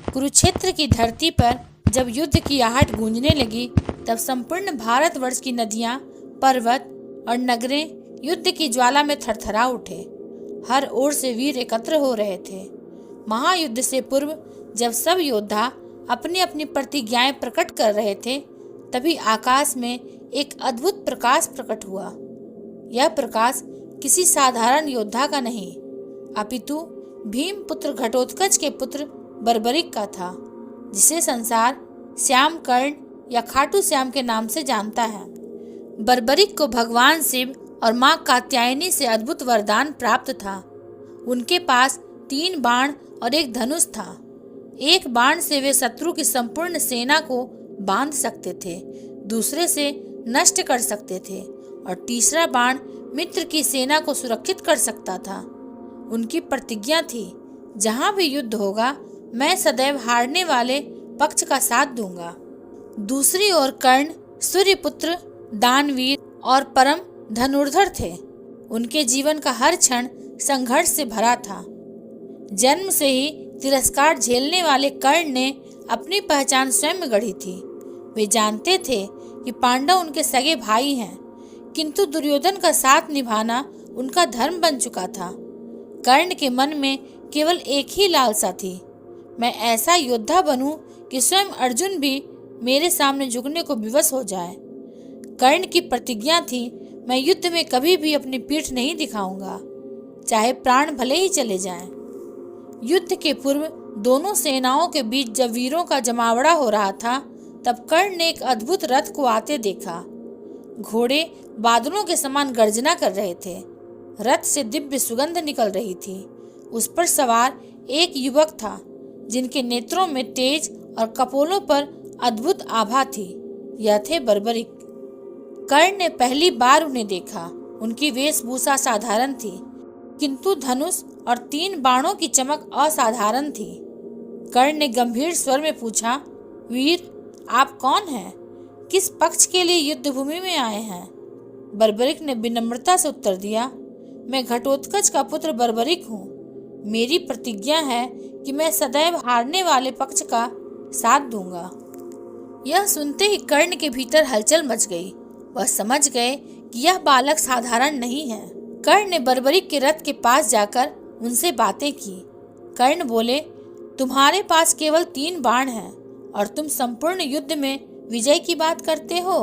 कुरुक्षेत्र की धरती पर जब युद्ध की आहट गूंजने लगी, तब संपूर्ण भारतवर्ष की नदियां, पर्वत और नगरें युद्ध की ज्वाला में थरथरा उठे। हर ओर से वीर एकत्र हो रहे थे। महायुद्ध से पूर्व जब सब योद्धा अपनी अपनी प्रतिज्ञाएं प्रकट कर रहे थे, तभी आकाश में एक अद्भुत प्रकाश प्रकट हुआ। यह प्रकाश किसी साधारण योद्धा का नहीं, अपितु भीम पुत्र घटोत्कच के पुत्र बर्बरिक का था, जिसे संसार श्याम कर्ण या खाटू श्याम के नाम से जानता है। बर्बरिक को भगवान शिव और मां कात्यायनी से अद्भुत वरदान प्राप्त था। उनके पास 3 बाण और एक धनुष था। एक बाण से वे शत्रु की संपूर्ण सेना को बांध सकते थे, दूसरे से नष्ट कर सकते थे और तीसरा बाण मित्र की सेना को सुरक्षित कर सकता था। उनकी प्रतिज्ञा थी, जहां भी युद्ध होगा मैं सदैव हारने वाले पक्ष का साथ दूंगा। दूसरी ओर कर्ण सूर्यपुत्र, दानवीर और परम धनुर्धर थे। उनके जीवन का हर क्षण संघर्ष से भरा था। जन्म से ही तिरस्कार झेलने वाले कर्ण ने अपनी पहचान स्वयं गढ़ी थी। वे जानते थे कि पांडव उनके सगे भाई हैं, किंतु दुर्योधन का साथ निभाना उनका धर्म बन चुका था। कर्ण के मन में केवल एक ही लालसा थी, मैं ऐसा योद्धा बनूं कि स्वयं अर्जुन भी मेरे सामने झुकने को विवश हो जाए। कर्ण की प्रतिज्ञा थी, मैं युद्ध में कभी भी अपनी पीठ नहीं दिखाऊंगा, चाहे प्राण भले ही चले जाएं। युद्ध के पूर्व दोनों सेनाओं के बीच जब वीरों का जमावड़ा हो रहा था, तब कर्ण ने एक अद्भुत रथ को आते देखा। घोड़े बादलों के समान गर्जना कर रहे थे। रथ से दिव्य सुगंध निकल रही थी। उस पर सवार एक युवक था, जिनके नेत्रों में तेज और कपोलों पर अद्भुत आभा थी। यह थे बर्बरिक। कर्ण ने पहली बार उन्हें देखा। उनकी वेशभूषा साधारण थी, किंतु धनुष और 3 बाणों की चमक असाधारण थी। कर्ण ने गंभीर स्वर में पूछा, वीर, आप कौन हैं? किस पक्ष के लिए युद्ध भूमि में आए हैं? बर्बरिक ने विनम्रता से उत्तर दिया, मैं घटोत्कच का पुत्र बर्बरिक हूँ। मेरी प्रतिज्ञा है कि मैं सदैव हारने वाले पक्ष का साथ दूंगा। यह सुनते ही कर्ण के भीतर हलचल मच गई। वह समझ गए कि यह बालक साधारण नहीं है। कर्ण ने बर्बरिक के रथ के पास जाकर उनसे बातें की। कर्ण बोले, तुम्हारे पास केवल 3 बाण हैं और तुम संपूर्ण युद्ध में विजय की बात करते हो।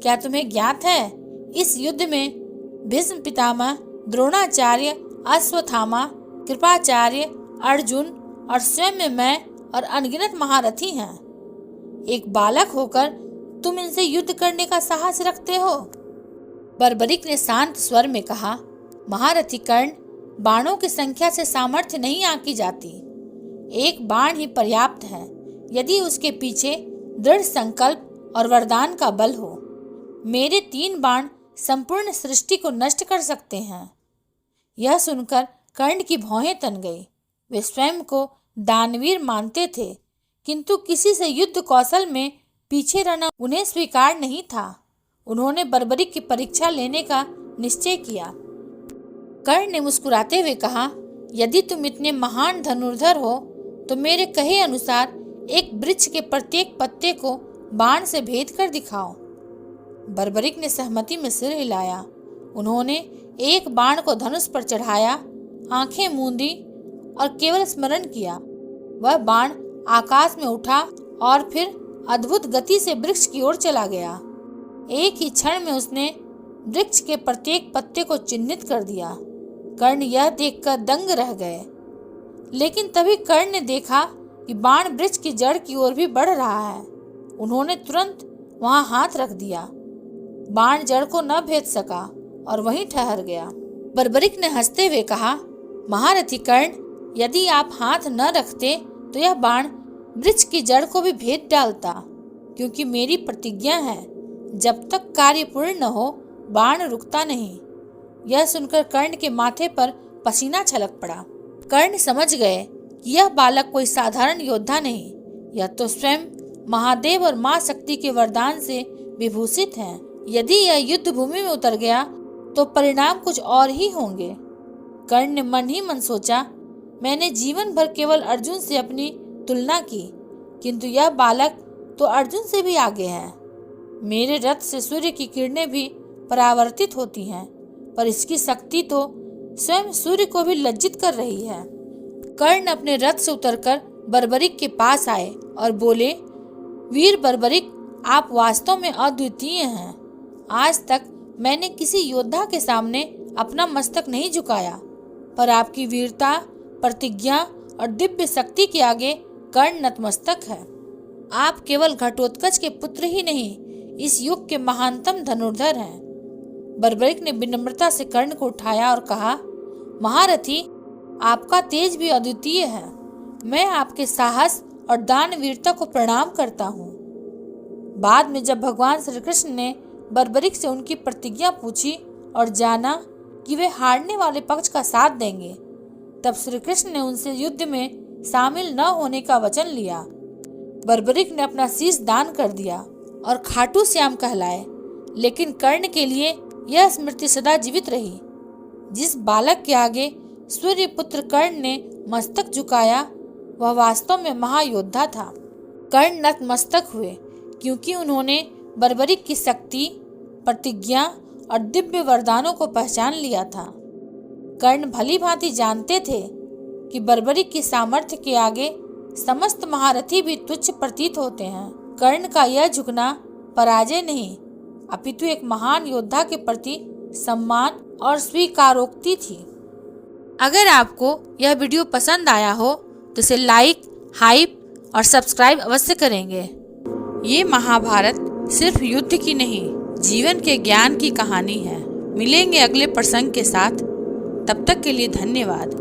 क्या तुम्हें ज्ञात है, इस युद्ध में भीष्म पितामह, द्रोणाचार्य, अश्वत्थामा, कृपाचार्य, अर्जुन और स्वयं मैं और अनगिनत महारथी हैं। एक बालक होकर तुम इनसे युद्ध करने का साहस रखते हो? बर्बरिक ने शांत स्वर में कहा, महारथी कर्ण, बाणों की संख्या से सामर्थ्य नहीं आंकी जाती। एक बाण ही पर्याप्त है, यदि उसके पीछे दृढ़ संकल्प और वरदान का बल हो। मेरे 3 बाण संपूर्ण सृष्टि को नष्ट कर सकते हैं। यह सुनकर कर्ण की भौहें तन गई। वे स्वयं को दानवीर मानते थे, किंतु किसी से युद्ध कौशल में पीछे रहना उन्हें स्वीकार नहीं था। उन्होंने बर्बरिक की परीक्षा लेने का निश्चय किया। कर्ण ने मुस्कुराते हुए कहा, यदि तुम इतने महान धनुर्धर हो तो मेरे कहे अनुसार एक वृक्ष के प्रत्येक पत्ते को बाण से भेद कर दिखाओ। बर्बरिक ने सहमति में सिर हिलाया। उन्होंने एक बाण को धनुष पर चढ़ाया, आंखें मूंदी और केवल स्मरण किया। वह बाण आकाश में उठा और फिर अद्भुत गति से वृक्ष की ओर चला गया। एक ही क्षण में उसने वृक्ष के प्रत्येक पत्ते को चिन्हित कर दिया। कर्ण यह देखकर दंग रह गए। लेकिन तभी कर्ण ने देखा कि बाण वृक्ष की जड़ की ओर भी बढ़ रहा है। उन्होंने तुरंत वहां हाथ रख दिया। बाण जड़ को न भेद सका और वहीं ठहर गया। बर्बरिक ने हंसते हुए कहा, महारथी कर्ण, यदि आप हाथ न रखते तो यह बाण वृक्ष की जड़ को भी भेद डालता, क्योंकि मेरी प्रतिज्ञा है, जब तक कार्य पूर्ण न हो बाण रुकता नहीं। यह सुनकर कर्ण के माथे पर पसीना छलक पड़ा। कर्ण समझ गए कि यह बालक कोई साधारण योद्धा नहीं, यह तो स्वयं महादेव और मां शक्ति के वरदान से विभूषित है। यदि यह युद्ध भूमि में उतर गया तो परिणाम कुछ और ही होंगे। कर्ण ने मन ही मन सोचा, मैंने जीवन भर केवल अर्जुन से अपनी तुलना की, किंतु यह बालक तो अर्जुन से भी आगे है। मेरे रथ से सूर्य की किरणें भी परावर्तित होती हैं, पर इसकी शक्ति तो स्वयं सूर्य को भी लज्जित कर रही है। कर्ण अपने रथ से उतरकर बर्बरिक के पास आए और बोले, वीर बर्बरिक, आप वास्तव में अद्वितीय हैं। आज तक मैंने किसी योद्धा के सामने अपना मस्तक नहीं झुकाया, पर आपकी वीरता, प्रतिज्ञा और दिव्य शक्ति के आगे कर्ण नतमस्तक है। आप केवल घटोत्कच के पुत्र ही नहीं, इस युग के महानतम धनुर्धर हैं। बर्बरिक ने विनम्रता से कर्ण को उठाया और कहा, महारथी, आपका तेज भी अद्वितीय है। मैं आपके साहस और दानवीरता को प्रणाम करता हूँ। बाद में जब भगवान श्री कृष्ण ने बर्बरिक से उनकी प्रतिज्ञा पूछी और जाना कि वे हारने वाले पक्ष का साथ देंगे, तब श्री कृष्ण ने उनसे युद्ध में शामिल न होने का वचन लिया। बर्बरिक ने अपना शीश दान कर दिया और खाटू श्याम कहलाए, लेकिन कर्ण के लिए यह स्मृति सदा जीवित रही। जिस बालक के आगे सूर्य पुत्र कर्ण ने मस्तक झुकाया, वह वास्तव में महायोद्धा था। कर्ण नतमस्तक हुए क्योंकि उन्होंने बर्बरिक की शक्ति, प्रतिज्ञा और दिव्य वरदानों को पहचान लिया था। कर्ण भली भांति जानते थे कि बर्बरिक की सामर्थ्य के आगे समस्त महारथी भी तुच्छ प्रतीत होते हैं। कर्ण का यह झुकना पराजय नहीं, अपितु एक महान योद्धा के प्रति सम्मान और स्वीकारोक्ति थी। अगर आपको यह वीडियो पसंद आया हो तो इसे लाइक, हाइप और सब्सक्राइब अवश्य करेंगे। ये महाभारत सिर्फ युद्ध की नहीं, जीवन के ज्ञान की कहानी है। मिलेंगे अगले प्रसंग के साथ, तब तक के लिए धन्यवाद।